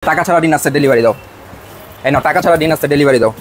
টাকা ছাড়া dinner set delivery দাও। এই নাও টাকা ছাড়া ডিনার সেট ডেলিভারি দাও।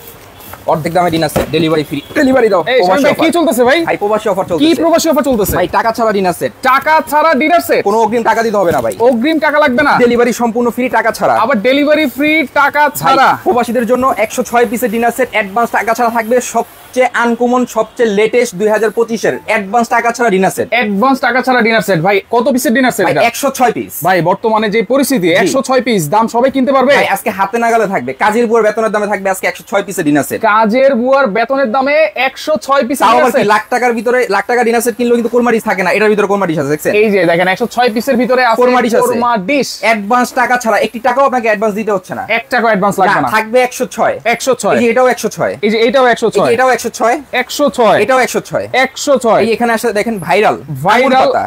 অর্ধেক দামে dinner set delivery free. Delivery দাও। এই ভাই কি চলতেছে ভাই? ভাই প্রবাসী অফার চলতেছে। কি প্রবাসী অফার চলতেছে? ভাই টাকা ছাড়া ডিনার সেট। টাকা ছাড়া ডিনার সেট? কোনো অগ্রিম টাকা দিতে হবে না ভাই। অগ্রিম টাকা লাগবে না? ডেলিভারি সম্পূর্ণ ফ্রি টাকা ছাড়া। আবার ডেলিভারি ফ্রি টাকা ছাড়া। প্রবাসীদের জন্য 106 পিসের ডিনার সেট অ্যাডভান্স টাকা ছাড়া থাকবে। সবচেয়ে আনকমন সবচেয়ে লেটেস্ট 2025 এর অ্যাডভান্স টাকা ছাড়া ডিনার সেট। অ্যাডভান্স টাকা ছাড়া ডিনার সেট ভাই কত পিসের ডিনার সেট এটা? 106 পিস। ভাই বর্তমানে যে পরিস্থিতি 106 পিস দাম সবাই কিনতে পারবে? ভাই আজকে হাতে নাগালে থাকবে। কাজের বুয়ার বেতনের দামে থাকবে আজকে 106 পিসের ডিনার সেট। কাজের বুয়ার বেতনের দামে 106 পিসের ডিনার সেট। লাখ টাকার ভিতরে লাখ টাকা ডিনার সেট কিনলেও কিন্তু কোরমা ডিশ থাকে না। এটার ভিতরে কোরমা ডিশ আছে দেখছেন? এই যে দেখেন 106 পিসের ভিতরে আছে কোরমা ডিশ আছে। কোরমা ডিশ অ্যাডভান্স টাকা ছাড়া একটি টাকাও আপনাকে অ্যাডভান্স দিতে হচ্ছে না। 1 টাকা অ্যাডভান্স লাগবে না। থাকবে 106। 106 এই যে এটাও 106। এই যে এটাও 106। এটাও 106। 106 এটাও 106। 106 এই এখানে আসলে দেখেন ভাইরাল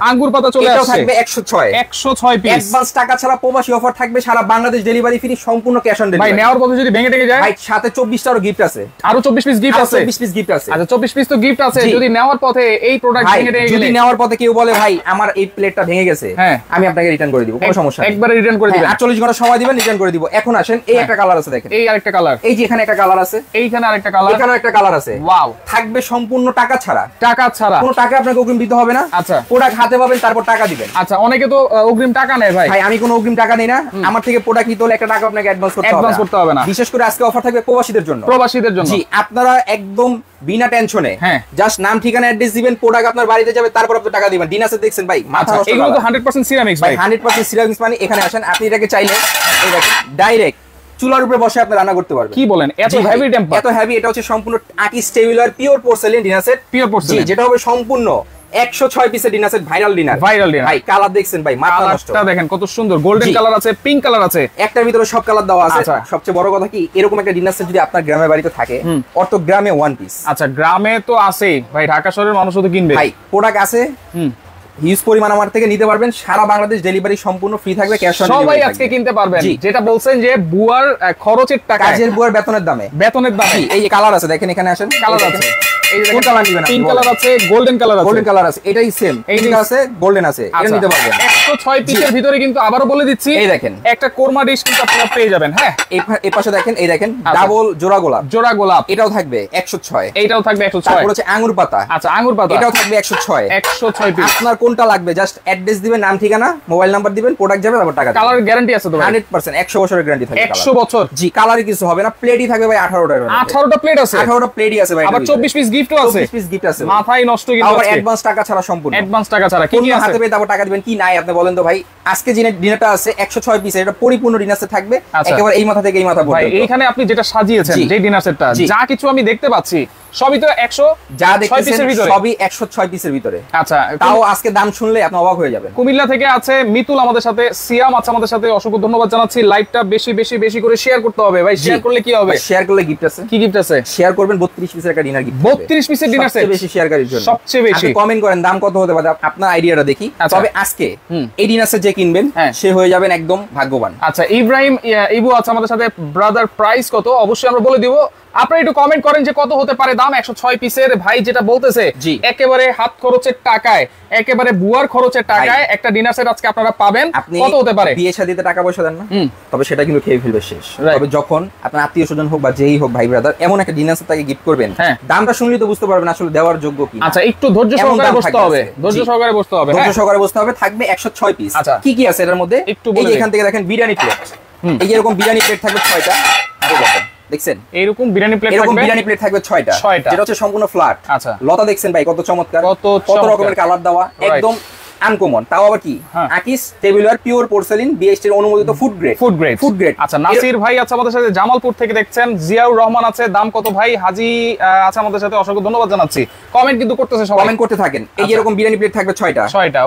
আঙ্গুর পাতা চলে আসছে। এটাও থাকবে 106। 106 পিস। অ্যাডভান্স টাকা ছাড়া প্রবাসী অফার থাকবে সারা বাংলাদেশ ডেলিভারি ফ্রি সম্পূর্ণ ক্যাশ অন ডেলিভারি। ভাই নেওয়ার পথে যদি ভেঙে টেকে যায়? ভাই সাথে 24 টারও গিফট আছে। আরো 24 পিস গিফট আছে। 24 পিস গিফট আছে। আচ্ছা 24 পিস তো গিফট আছে। যদি নেওয়ার পথে এই প্রোডাক্ট ভেঙে টেকে গেলে? যদি নেওয়ার পথে কেউ বলে ভাই আমার এই প্লেটটা ভেঙে গেছে, হ্যাঁ আমি আপনাকে রিটার্ন করে দিব, কোনো সমস্যা নেই। একবারে রিটার্ন করে দিবেন? 48 ঘন্টা সময় দিবেন, রিটার্ন করে দিব। এখন আসেন এই একটা কালার আছে দেখেন। এই আরেকটা কালার। এই যে এখানে একটা কালার আছে, এইখানে আরেকটা কালার, এখানেও একটা কালার আছে। ওয়াও। থাকবে সম্পূর্ণ টাকা ছাড়া। টাকা ছাড়া? কোনো টাকা আপনাকে অগ্রিম দিতে হবে না। আচ্ছা প্রোডাক্ট হাতে পাবেন তারপর টাকা দিবেন। আচ্ছা অনেকে তো অগ্রিম টাকা নেয় ভাই। ভাই আমি কোনো অগ্রিম টাকা নেই না। আমার থেকে প্রোডাক্ট নিতে হলে একটা টাকা আপনাকে অ্যাডভান্স করতে হবে না। বিশেষ করে আজকে অফার থাকবে প্রবাসীদের জন্য। প্রবাসীদের জন্য? জি। আপনারা একদম বিনা টেনশনে হ্যাঁ জাস্ট নাম ঠিকানা অ্যাড্রেস দিবেন, প্রোডাক্ট আপনার বাড়িতে যাবে, তারপর আপনি টাকা দিবেন। ডিনার সেট দেখছেন ভাই, মাথা নষ্ট। এগুলো তো 100% সিরামিক্স ভাই। 100% সিরামিক্স মানে এখানে আসেন আপনি এটাকে চাইলে এই দেখেন ডাইরেক্ট চুলার উপরে বসে আপনি রান্না করতে পারবেন। কি বলেন? এত হেভি টেম্পার? এত হেভি। এটা হচ্ছে সম্পূর্ণ আকিস টেবিলার pure porcelain dinner set. Pure porcelain যেটা হবে সম্পূর্ণ 106 পিসের ডিনার সেট। Viral dinner. ভাই কালার দেখছেন ভাই, মাথা নষ্ট। কালারটা দেখেন কত সুন্দর। গোল্ডেন কালার আছে, পিঙ্ক কালার আছে, একটার ভিতরে সব কালার দেওয়া আছে। সবচেয়ে বড় কথা কি, এরকম একটা ডিনার সেট যদি আপনার গ্রামের বাড়িতে থাকে, অত গ্রামে ওয়ান পিস। আচ্ছা গ্রামে তো আছেই ভাই, ঢাকা শহরের মানুষও তো কিনবে। ভাই প্রোডাক্ট আছে, হিউজ পরিমাণ আমার থেকে নিতে পারবেন। সারা বাংলাদেশ ডেলিভারি সম্পূর্ণ ফ্রি থাকবে, ক্যাশ অন ডেলিভারি। সবাই আজকে কিনতে পারবেন। যেটা বলছেন যে বুয়ার খরচের টাকা, কাজের বুয়ার বেতনের দামে। বেতনের দামে। এই যে কালার আছে দেখেন, এখানে আসেন, কালার আছে। এই যে কোন কালার নেবেন? পিঙ্ক কালার আছে, গোল্ডেন কালার আছে। গোল্ডেন কালার আছে, এটাই সেম। পিঙ্ক আছে, গোল্ডেন আছে, এটা নিতে পারবেন। 106 পিসের ভিতরে কিন্তু আবারো বলে দিচ্ছি, এই দেখেন একটা কোরমা ডিশ কিন্তু আপনারা পেয়ে যাবেন। হ্যাঁ এই পাশে দেখেন, এই দেখেন ডাবল জোড়া গোলাপ। জোড়া গোলাপ এটাও থাকবে 106। এইটাও থাকবে 106। তারপর হচ্ছে আঙ্গুর পাতা। আচ্ছা আঙ্গুর পাতা এটাও থাকবে 106। 106 পিস। আপনার কোনটা লাগবে জাস্ট অ্যাড্রেস দিবেন, নাম ঠিকানা মোবাইল নাম্বার দিবেন, প্রোডাক্ট যাবে, তারপর টাকা দিবেন। কালার গ্যারান্টি আছে তো ভাই? 100% 100 বছরের গ্যারান্টি থাকবে। 100 বছর? জি। কালারে কিছু হবে না। প্লেটই থাকবে ভাই 18টা। 18টা প্লেট আছে? 18টা প্লেটই আছে ভাই। আবার 24 পিস গিফটও আছে। 24 পিস গিফট আছে। মাথায় নষ্ট কিন্তু আবার অ্যাডভান্স টাকা ছাড়া সম্পূর্ণ। অ্যাডভান্স টাকা ছাড়া কি কি আছে? হাতে পেয়ে তারপর টাকা দিবেন। কি নাই আপনি বলেন তো ভাই? আজকে যে ডিনারটা আছে 106 পিস, এটা পরিপূর্ণ ডিনার সেট থাকবে একেবারে এই মাথা থেকে এই মাথা পর্যন্ত। ভাই এইখানে আপনি যেটা সাজিয়েছেন, যে ডিনার সেটটা, যা কিছু আমি দেখতে পাচ্ছি সবই তো 100 যা দেখতেছেন সবই 106 পিসের ভিতরে। আচ্ছা তাও আজকে দাম শুনলে আপনি অবাক হয়ে যাবেন। কুমিল্লা থেকে আছে মিতুল আমাদের সাথে, সিয়াম আছে আমাদের সাথে, অসংখ্য ধন্যবাদ জানাচ্ছি। লাইভটা বেশি বেশি বেশি করে শেয়ার করতে হবে ভাই। শেয়ার করলে কি হবে? শেয়ার করলে গিফট আছে। কি গিফট আছে? শেয়ার করবেন 32 পিসের একটা ডিনার গিফট। 32 পিসের ডিনার সেট? সবচেয়ে বেশি শেয়ারকারীর জন্য। সবচেয়ে বেশি। আপনি কমেন্ট করেন দাম কত হতে পারে, আপনার আইডিয়াটা দেখি। তবে আজকে এই ডিনার সেট যে কিনবেন সে হয়ে যাবেন একদম ভাগ্যবান। আচ্ছা ইব্রাহিম ইবু আছে আমাদের সাথে। ব্রাদার প্রাইস কত অবশ্যই আমরা বলে দিব। আপনারা একটু কমেন্ট করেন যে কত হতে পারে দাম 106 পিসের। ভাই যেটা বলতেছে একেবারে হাত খরচের টাকায়, একেবারে বুয়ার খরচের টাকায় একটা ডিনার সেট আজকে আপনারা পাবেন। কত হতে পারে? বিয়ে শাদীতে টাকা পয়সা দেন না, তবে সেটা কিন্তু খেয়ে ফেলবে শেষ। তবে যখন আপনার আত্মীয় স্বজন হোক বা যেই হোক, ভাই ব্রাদার, এমন একটা ডিনার সেট তাকে গিফট করবেন, দামটা শুনলেই তো বুঝতে পারবেন আসলে দেওয়ার যোগ্য কি। আচ্ছা একটু ধৈর্য সহকারে বসতে হবে। ধৈর্য সহকারে বসতে হবে। ধৈর্য সহকারে বসতে হবে। থাকবে 106 পিস। কি কি আছে এর মধ্যে একটু বলে। এখান থেকে দেখেন বিরিয়ানি প্লেট। এই যে এরকম বিরিয়ানি প্লেট থাকবে 6টা। দেখছেন এইরকম বিরিয়ানি প্লেট থাকবে। এরকম বিরিয়ানি প্লেট থাকবে 6টা। যেটা হচ্ছে সম্পূর্ণ ফ্ল্যাট। আচ্ছা লতা দেখছেন ভাই কত চমৎকার, কত রকমের কালার দেওয়া, একদম আনকমন। তাও আবার কি আকিস টেবিলার পিওর পোর্সেলিন বিএসটি এর অনুমোদিত ফুড গ্রেড। Food grade. আচ্ছা নাসির ভাই আছে আমাদের সাথে, জামালপুর থেকে দেখছেন। জিয়াউর রহমান আছে। দাম কত ভাই? হাজি আছে আমাদের সাথে, অসংখ্য ধন্যবাদ জানাচ্ছি। কমেন্ট কিন্তু করতেছে সবাই, কমেন্ট করতে থাকেন। এই যে এরকম বিরিয়ানি প্লেট থাকবে 6টা।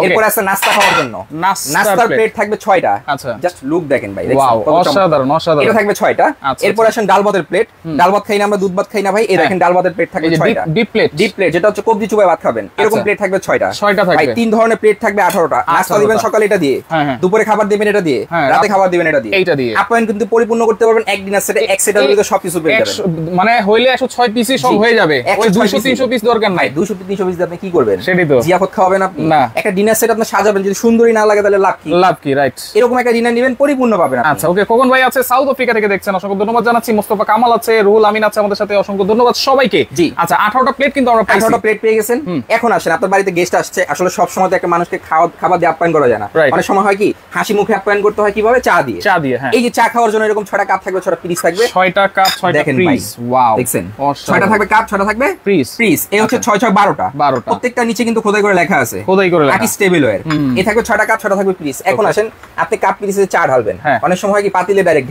এরপর আছে নাস্তা খাওয়ার জন্য নাস্তার প্লেট থাকবে 6টা। আচ্ছা জাস্ট লুক দেখেন ভাই, ওয়াও অসাধারণ অসাধারণ। এটা থাকবে 6টা। এরপর আসেন ডাল ভাতের প্লেট। ডাল ভাত খাই না আমরা, দুধ ভাত খাই না ভাই। এই দেখেন ডাল ভাতের প্লেট থাকবে 6টা। ডিপ প্লেট যেটা হচ্ছে কবজি চুবাই ভাত খাবেন, এরকম প্লেট থাকবে 6টা। 6টা থাকবে ভাই। 3 ধরনের প্লেট থাকবে 18টা, নাস্তা দিবেন সকালে এটা দিয়ে, দুপুরে খাবার দিবেন এটা দিয়ে, রাতে খাবার দিবেন এটা দিয়ে, এইটা দিয়ে আপ্যায়ন কিন্তু পরিপূর্ণ করতে পারবেন এক ডিনার সেটে। এক সেটের ভিতরে সবকিছু পেয়ে যাবেন, মানে হইলে 106 পিসই সব হয়ে যাবে, ওই 200 300 পিস দরকার নাই। 200 300 পিস আপনি কি করবেন? সেটাই তো, জিয়াফত খাওয়াবেন আপনি না। একটা ডিনার সেট আপনি সাজাবেন, যদি সুন্দরই না লাগে তাহলে লাভ কি? লাভ কি, রাইট। এরকম একটা ডিনার নেবেন, পরিপূর্ণ পাবেন। আচ্ছা ওকে, খোকন ভাই আছে সাউথ আফ্রিকা থেকে দেখছেন, অসংখ্য ধন্যবাদ জানাচ্ছি। মোস্তফা কামাল আছে, রুহুল আমিন আছে আমাদের সাথে, অসংখ্য ধন্যবাদ সবাইকে। জি আচ্ছা 18টা প্লেট কিন্তু আমরা পাইছি, 18টা প্লেট পেয়ে গেছেন। এখন আসেন, আপনার বাড়িতে গেস্ট আসছে, আসলে সব সময় তো একটা মানুষকে খাবার দিয়ে আপ্যায়ন করা যায় না, অনেক সময় হয় কি হাসি মুখে আপ্যায়ন করতে হয়, কিভাবে? চা দিয়ে। চা দিয়ে, হ্যাঁ। এই যে চা খাওয়ার জন্য এরকম 6টা কাপ থাকবে, 6টা পিস থাকবে, 6টা কাপ 6টা পিস। ওয়াও, দেখছেন 6টা থাকবে কাপ, 6টা থাকবে পিস। এই হচ্ছে 6 6 12টা, প্রত্যেকটা নিচে কিন্তু খোদাই করে লেখা আছে, খোদাই করে লেখা, স্টেবল ওয়্যার। এই থাকবে 6টা কাপ, 6টা থাকবে পিস। এখন আসেন, আপনি কাপ পিসে চা ঢালবেন, অনেক সময় কি পাতিলে ডাইরেক্ট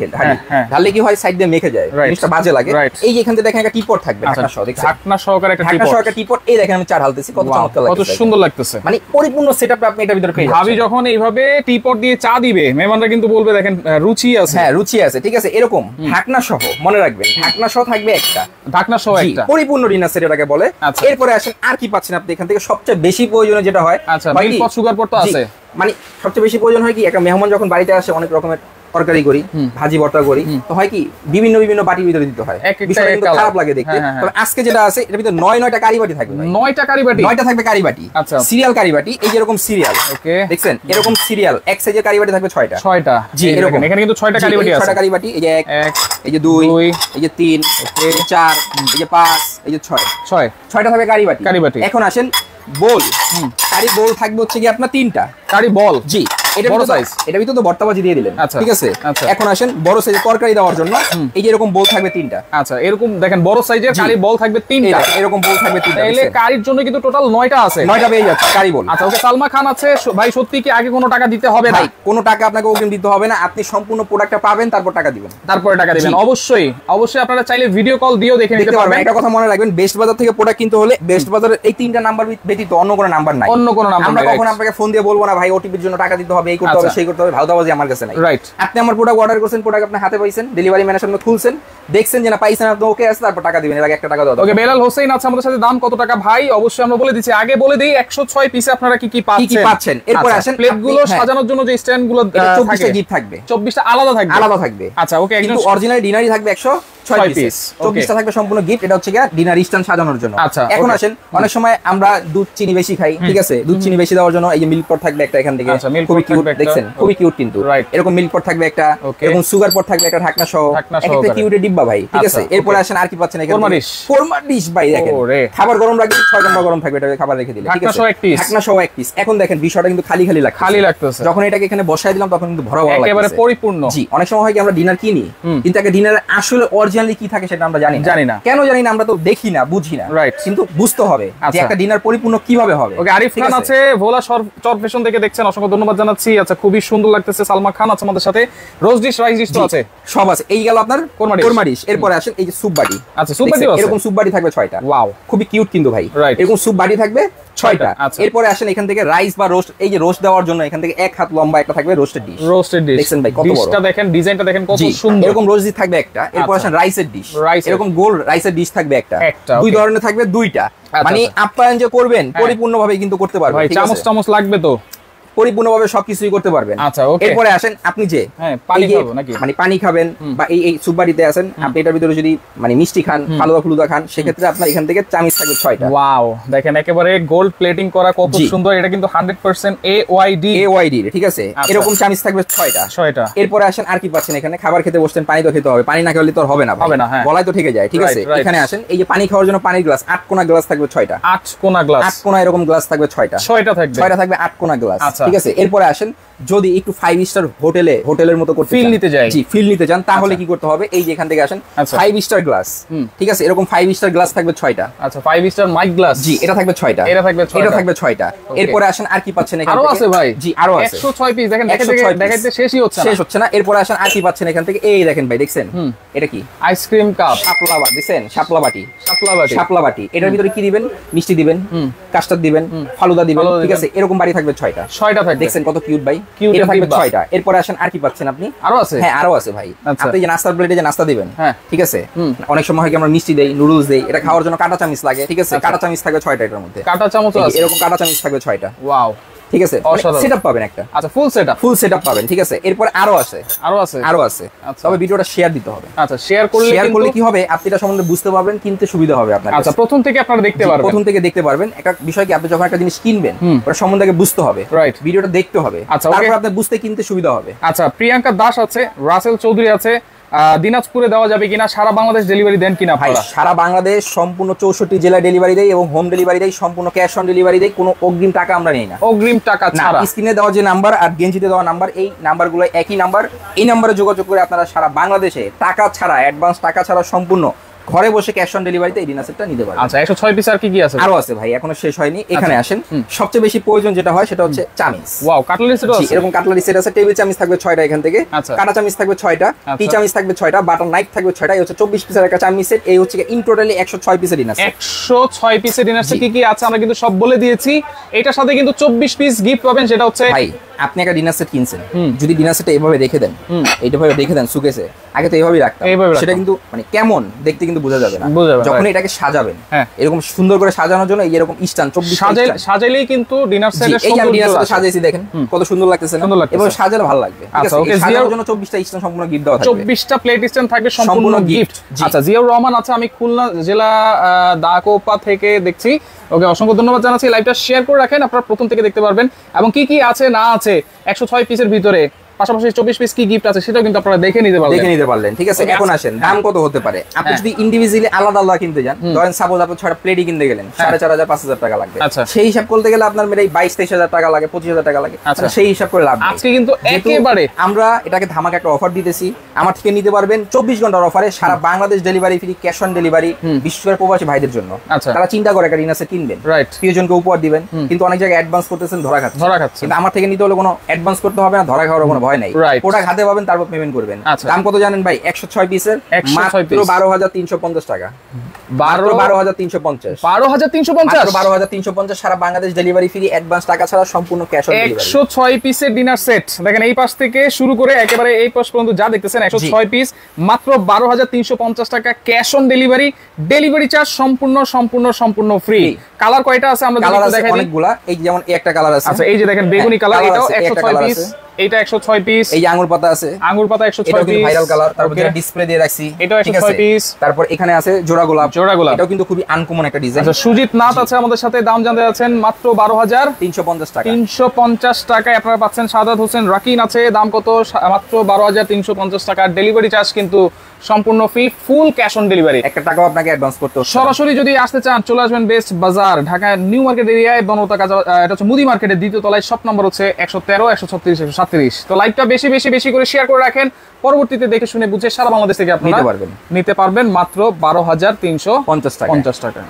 ঢাললে কি হয়, সাইড দিয়ে মেখে যায়, জিনিসটা বাজে লাগে। এই যে এখান থেকে দেখেন একটা টিপট থাকবে, ঢাকনা সহ, দেখছেন ঢাকনা সহকারে একটা টিপট। এই দেখেন আমি চা ঢালতেছি, কত চমৎকার লাগছে, কত সুন্দর লাগতেছে, মানে পরিপূর্ণ সেটআপটা আপনি এটার ভিতরে পেয়ে যাবেন। ভাবি যখন এইভাবে টিপট দিয়ে চা দিবে, মেহমানরা কিন্তু বলবে দেখেন রুচি আছে, হ্যাঁ রুচি আছে, ঠিক আছে। এরকম ঢাকনা সহ, মনে রাখবেন ঢাকনা সহ থাকবে একটা, ঢাকনা সহ একটা পরিপূর্ণ ডিনার সেট এটাকে বলে। এরপরে আসেন আর কি পাচ্ছেন আপনি এখান থেকে? সবচেয়ে বেশি প্রয়োজনীয় যেটা হয়, আচ্ছা মিল্ক পট, সুগার পট তো আছে, মানে সবচেয়ে বেশি প্রয়োজন হয় কি, একটা মেহমান যখন বাড়িতে আসে, অনেক রকমের তরকারি করি, ভাজি ভর্তা করি, তো হয় কি বিভিন্ন বিভিন্ন বাটির ভিতরে দিতে হয়, বিষয়টা কিন্তু খারাপ লাগে দেখতে। তবে আজকে যেটা আছে এটার ভিতরে 9টা কারি বাটি থাকবে, 9টা কারি বাটি, 9টা থাকবে কারি বাটি, আচ্ছা সিরিয়াল কারি বাটি। এই যে এরকম সিরিয়াল, ওকে দেখছেন এরকম সিরিয়াল এক সাইজের কারি বাটি থাকবে 6টা, 6টা, জি এরকম। এখানে কিন্তু 6টা কারি বাটি আছে, 6টা কারি বাটি। এই যে 1, এই যে 2, এই যে 3, এই যে 4, এই যে 5, এই যে 6, 6টা থাকবে কারি বাটি। এখন আসেন বোল, কারি বোল থাকবে হচ্ছে কি আপনার 3টা কারি বল, জি এটা বড় সাইজ, এটা ভিতরে তো ভর্তাবাজি দিয়ে দিলেন, ঠিক আছে। এখন আসেন বড় সাইজের তরকারি দেওয়ার জন্য, এই যে এরকম বোল থাকবে 3টা, আচ্ছা এরকম দেখেন বড় সাইজের কারি বল থাকবে 3টা, এরকম বোল থাকবে 3টা। তাহলে কারির জন্য কিন্তু টোটাল 9টা আছে, 9টা পেয়ে যাচ্ছে কারি বল। আচ্ছা ওকে, সালমা খান আছে ভাই, সত্যি কি আগে কোনো টাকা দিতে হবে না? ভাই কোনো টাকা আপনাকে অগ্রিম দিতে হবে না, আপনি সম্পূর্ণ প্রোডাক্টটা পাবেন, তারপর টাকা দিবেন, তারপরে টাকা দিবেন। অবশ্যই অবশ্যই আপনারা চাইলে ভিডিও কল দিয়েও দেখে নিতে পারবেন। একটা কথা মনে রাখবেন, বেস্ট বাজার থেকে প্রোডাক্ট কিনতে হলে বেস্ট বাজারের এই 3টা নাম্বার ব্যতীত অন্য কোনো নাম্বার নাই, অন্য কোনো নাম্বার। আমরা কখনো আপনাকে ফোন দিয়ে বলবো না ভাই ওটিপির জন্য টাকা দিতে হবে, এই করতে হবে, সেই করতে হবে, ভাউদাবাজি আমার কাছে নাই, রাইট। আপনি আমার প্রোডাক্ট অর্ডার করছেন, প্রোডাক্ট আপনি হাতে পাইছেন, ডেলিভারি ম্যানের সামনে খুলছেন, দেখছেন যে না পাইছেন, আপনি ওকে আছে, তারপর টাকা দিবেন, এর আগে একটা টাকা দাও। ওকে, বেলাল হোসেন আছে আমাদের সাথে, দাম কত টাকা ভাই? অবশ্যই আমরা বলে দিচ্ছি, আগে বলে দেই 106 পিসে আপনারা কি কি পাচ্ছেন। এরপর আসেন প্লেটগুলো সাজানোর জন্য যে স্ট্যান্ডগুলো 24টা গিফট থাকবে, 24টা আলাদা থাকবে। আচ্ছা ওকে, কিন্তু অরিজিনাল ডিনারি থাকবে 106 পিস, 24টা থাকবে সম্পূর্ণ গিফট। এটা হচ্ছে ডিনার স্ট্যান্ড সাজানোর জন্য। আচ্ছা এখন আসেন, অনেক সময় আমরা দুধ চিনি বেশি খাই, ঠিক আছে, দুধ চিনি বেশি দেওয়ার জন্য এই যে মিল্ক পট থাকবে একটা এখান থেকে, খুবই কিউট, দেখছেন খুবই কিউট কিন্তু, এরকম মিল্ক পট থাকবে একটা, এরকম সুগার পট থাকবে একটা, ঢাকনা সহ একটা কিউটের ডিব্বা ভাই, ঠিক আছে। এরপর আসেন আর কি পাচ্ছেন এখানে? কোরমা ডিশ ভাই, দেখেন খাবার গরম রাখবে, 6 ঘন্টা গরম থাকবে, এটা খাবার রেখে দিলে, ঠিক আছে, ঢাকনা সহ এক পিস। এখন দেখেন বিষয়টা কিন্তু খালি লাগতেছে, যখন এটাকে এখানে বসায় দিলাম তখন কিন্তু ভরা ভরা লাগছে, একেবারে পরিপূর্ণ। জি অনেক সময় হয় কি আমরা ডিনার কিনি, কিন্তু একটা ডিনারে আসলে অরিজিনালি কি থাকে সেটা আমরা জানি না। কেন জানি না? আমরা তো দেখি না, বুঝি না, রাইট। কিন্তু বুঝতে হবে যে একটা ডিনার পরিপূর্ণ কিভাবে হবে। ওকে, আরিফ খান আছে ভোলা চর ফ্যাশন থেকে দেখছেন, অসংখ্য ধন্যবাদ জানাচ্ছি। আচ্ছা খুবই সুন্দর লাগতেছে। সালমা খান আছে আমাদের সাথে, রোজ ডিশ, রাইস ডিশ তো আছে, সব আছে। এই গেল আপনার কোরমা ডিশ। এরপর আসেন এই যে স্যুপ বাটি, আচ্ছা স্যুপ বাটি আছে, এরকম স্যুপ বাটি থাকবে 6টা। ওয়াও, খুবই কিউট কিন্তু ভাই, এরকম স্যুপ বাটি থাকবে 6টা। এরপরে আসেন এখান থেকে রাইস বা রোস্ট, এই যে রোস্ট দেওয়ার জন্য এখান থেকে 1 হাত লম্বা একটা থাকবে রোস্টেড ডিশ, দেখছেন ভাই কত বড়, ডিশটা দেখেন, ডিজাইনটা দেখেন কত সুন্দর, এরকম রোস্ট ডিশ থাকবে একটা। এরপর আসেন রাইসের ডিশ, এরকম গোল রাইসের ডিশ থাকবে একটা, দুই ধরনের থাকবে, 2টা। মানে আপ্যায়ন যে করবেন পরিপূর্ণভাবে কিন্তু করতে পারবেন, চামচ লাগবে তো, পরিপূর্ণভাবে সবকিছুই করতে পারবেন। আচ্ছা ওকে, এরপরে আসেন আপনি যে পানি খাবেন নাকি, মানে পানি খাবেন বা এই সুপ বাটিতে আছেন আপনি, এটার ভিতরে যদি মানে মিষ্টি খান, ফালুদা ফুলুদা খান, সেক্ষেত্রে আপনার এখান থেকে চামচ থাকবে 6টা। ওয়াও, দেখেন একেবারে গোল্ড প্লেটিং করা, কত সুন্দর। এটা কিন্তু 100% AYD, ঠিক আছে। এরকম চামচ থাকবে 6টা। এরপরে আসেন আর কি পাচ্ছেন এখানে? খাবার খেতে বসছেন, পানি তো খেতে হবে, পানি না খেলে তো হবে না, গলায় তো ঠেকে যায়, ঠিক আছে। এখানে আসেন এই যে পানি খাওয়ার জন্য পানির গ্লাস, 8 কোনা গ্লাস থাকবে 6টা, 8 কোনা এরকম গ্লাস থাকবে 6টা, 6টা থাকবে 8 কোনা গ্লাস, ঠিক আছে। এরপরে আসেন যদি একটু 5 স্টার হোটেলের মতো করতে ফিল নিতে চান, তাহলে কি করতে হবে? এই যে এখান থেকে আসেন 5 স্টার গ্লাস, ঠিক আছে, এরকম 5 স্টার গ্লাস থাকবে 6টা। আচ্ছা 5 স্টার মাইক গ্লাস, জি এটা থাকবে 6টা, এটা থাকবে 6টা। এরপরে আসেন আর কি পাচ্ছেন এখানে? আরো আছে ভাই, জি আরো আছে, 106 পিস দেখেন, দেখাইতে শেষই হচ্ছে না। এরপরে আসেন আর কি পাচ্ছেন এখান থেকে? এই দেখেন ভাই, দেখছেন এটা কি? আইসক্রিম কাপ, শাপলা বাটি, দেখছেন শাপলা বাটি। এটার ভিতরে কি দিবেন? মিষ্টি দিবেন, কাস্টার্ড দিবেন, ফালুদা দিবেন, ঠিক আছে। এরকম বাটি থাকবে 6টা থাকবে, দেখছেন কত কিউট ভাই, এটা থাকবে 6টা। এরপরে আসেন আর কি পাচ্ছেন আপনি? আরো আছে, হ্যাঁ আরো আছে ভাই। আপনি যে নাস্তার প্লেটে যে নাস্তা দিবেন, ঠিক আছে, অনেক সময় হয় কি আমরা মিষ্টি দেই, নুডলস দেই, এটা খাওয়ার জন্য কাঁটা চামচ লাগে, ঠিক আছে, কাঁটা চামচ থাকবে 6টা, এটার মধ্যে কাঁটা চামচ আছে, এরকম কাঁটা চামচ থাকবে 6টা। ওয়াও, ঠিক আছে, সেটআপ পাবেন একটা। আচ্ছা, ফুল সেটআপ পাবেন, ঠিক আছে। এরপর আরো আছে। তবে ভিডিওটা শেয়ার দিতে হবে। আচ্ছা, শেয়ার করলে কি হবে, আপনি এটা সম্বন্ধে বুঝতে পারবেন, কিনতে সুবিধা হবে আপনার। আচ্ছা, প্রথম থেকে আপনারা দেখতে পারবেন। একটা বিষয় কি, আপনি যখন একটা জিনিস কিনবেন ওটা সম্বন্ধে বুঝতে হবে, ভিডিওটা দেখতে হবে, তারপর আপনি বুঝতে কিনতে সুবিধা হবে। আচ্ছা, প্রিয়াঙ্কা দাস আছে, রাসেল চৌধুরী আছে, দিনাজপুরে দেওয়া যাবে কিনা, সারা বাংলাদেশ ডেলিভারি দেন কিনা? ভাই সারা বাংলাদেশ সম্পূর্ণ 64 জেলা ডেলিভারি দেয় এবং হোম ডেলিভারি দেয়, সম্পূর্ণ ক্যাশ অন ডেলিভারি দেয়, কোনো অগ্রিম টাকা আমরা নেই না। অগ্রিম টাকা ছাড়া স্ক্রিনে দেওয়া যে নাম্বার আর গেঞ্জিতে দেওয়া নাম্বার, এই নাম্বারগুলো একই নাম্বার। এই নাম্বারে যোগাযোগ করে আপনারা সারা বাংলাদেশে টাকা ছাড়া, অ্যাডভান্স টাকা ছাড়া সম্পূর্ণ ঘরে বসে ক্যাশ অন ডেলিভারিতে এই ডিনার সেটটা নিতে পারবেন। আচ্ছা, 106 পিস আর কি আছে? আরো আছে ভাই, এখনো শেষ হয়নি। এখানে আসেন, সবচেয়ে বেশি প্রয়োজন যেটা হয় সেটা হচ্ছে চামিচ। ওয়াও, কাটলারি সেট আছে, এরকম কাটলারি সেট আছে। টেবিল চামিচ থাকবে 6টা এখান থেকে, কাটা চামিচ থাকবে 6টা, টি চামিচ থাকবে 6টা, বাটার নাইফ থাকবে 6টা। এই হচ্ছে 24 পিসের একটা চামিচ সেট। এই হচ্ছে ইন টোটালি 106 পিসের ডিনার সেট। 106 পিসের ডিনার সেট কি আছে আমরা কিন্তু সব বলে দিয়েছি। এটার সাথে কিন্তু 24 পিস গিফট পাবেন, সেটা হচ্ছে ভাই আপনি একটা ডিনার সেট কিনছেন, যদি ডিনার সেটটা এইভাবে রেখে দেন, এইভাবে রেখে দেন সুকেসে, আগে তো এইভাবেই রাখতাম, সেটা কিন্তু মানে কেমন দেখতে কিন্তু বোঝা যাবে না। যখন এটাকে সাজাবেন, এরকম সুন্দর করে সাজানোর জন্য এই এরকম স্ট্যান্ড 24 সাজাইলেই কিন্তু ডিনার সেটের এই ডিনার সেট সাজাইছি, দেখেন কত সুন্দর লাগতেছে না? এবং সাজালে ভালো লাগবে। আচ্ছা, ওকে, সাজানোর জন্য 24টা স্ট্যান্ড সম্পূর্ণ গিফট দেওয়া থাকবে, 24টা প্লেট স্ট্যান্ড থাকবে সম্পূর্ণ গিফট। আচ্ছা, জিয়াউর রহমান আছে, আমি খুলনা জেলা দাকোপা থেকে দেখছি। ওকে, অসংখ্য ধন্যবাদ জানাচ্ছি। লাইভটা শেয়ার করে রাখেন, আপনারা প্রথম থেকে দেখতে পারবেন এবং কি কি আছে না আছে 106 পিসের ভিতরে, পাশাপাশি 24 পিস কি গিফট আছে সেটাও কিন্তু আপনারা দেখে নিতে পারলেন। ঠিক আছে, এখন আসেন দাম কত হতে পারে। আপনি যদি ইন্ডিভিজুয়ালি আলাদা আলাদা কিনতে যান, ধরেন সাপোজ আপনি 6টা প্লেটই কিনতে গেলেন, 4500 5000 টাকা লাগবে। সেই হিসাব করতে গেলে আপনার মেরে 22-23000 টাকা লাগে, 25000 টাকা লাগে। সেই হিসাব করে লাভ নেই। আজকে কিন্তু একেবারে আমরা এটাকে ধামাকা একটা অফার দিতেছি, আমার থেকে নিতে পারবেন 24 ঘন্টার অফারে, সারা Bangladesh delivery free, cash on delivery, বিশেষ করে প্রবাসী ভাইদের জন্য। তারা চিন্তা করে একটা ডিনার সেট কিনবেন, প্রিয়জনকে উপহার দিবেন, কিন্তু অনেক জায়গায় অ্যাডভান্স করতেছেন, ধরা খাচ্ছে। কিন্তু আমার থেকে নিতে হলে কোনো অ্যাডভান্স করতে হবে না, ধরা খাওয়ার কোনো ভয় নাই। হাতে পাবেন, তারপর পেমেন্ট করবেন। দাম কত জানেন ভাই? 106 পিসের মাত্র 12350 টাকা। 12350 12350 সারা বাংলাদেশ ডেলিভারি ফ্রি, অ্যাডভান্স টাকা ছাড়া, সম্পূর্ণ ক্যাশ অন ডেলিভারি। 106 পিসের ডিনার সেট দেখেন, এই পাশ থেকে শুরু করে একেবারে এই পাশ পর্যন্ত যা দেখতেছেন 106 পিস, মাত্র 12350 টাকা cash on delivery. Delivery charge সম্পূর্ণ ফ্রি। কালার কয়টা আছে আমরা দেখাই দিই। অনেকগুলা, এই যেমন একটা কালার আছে। আচ্ছা, এই যে দেখেন বেগুনি কালার, এটাও 106 পিস। এইটা 106 পিস। এই যে আঙ্গুর পাতা আছে, আঙ্গুর পাতা 106 পিস, ভাইরাল কালার। তারপর যেটা ডিসপ্লে দিয়ে রাখছি, এটা 106 পিস। তারপর এখানে আছে জোড়া গোলাপ, এটাও কিন্তু খুবই আনকমন একটা ডিজাইন। আচ্ছা, সুজিত নাথ আছে আমাদের সাথে, দাম জানতে যাচ্ছেন মাত্র 12350 টাকা। 350 টাকায় আপনারা পাচ্ছেন। সাদাত হোসেন রাকিন আছে, দাম কত? মাত্র 12350 টাকা। ডেলিভারি চার্জ কিন্তু সম্পূর্ণ free, full cash on delivery, একটা টাকাও আপনাকে অ্যাডভান্স করতে হবে। সরাসরি যদি আসতে চান চলে আসবেন বেস্ট বাজার, ঢাকা নিউ মার্কেট এরিয়ায়, বনলতা কাজা, এটা হচ্ছে মুদি মার্কেটের দ্বিতীয় তলায়। শপ নম্বর হচ্ছে 113, 136, 137। তো লাইভটা বেশি করে শেয়ার করে রাখেন, পরবর্তীতে দেখে শুনে বুঝে সারা বাংলাদেশ থেকে আপনারা নিতে পারবেন মাত্র 12350 টাকা।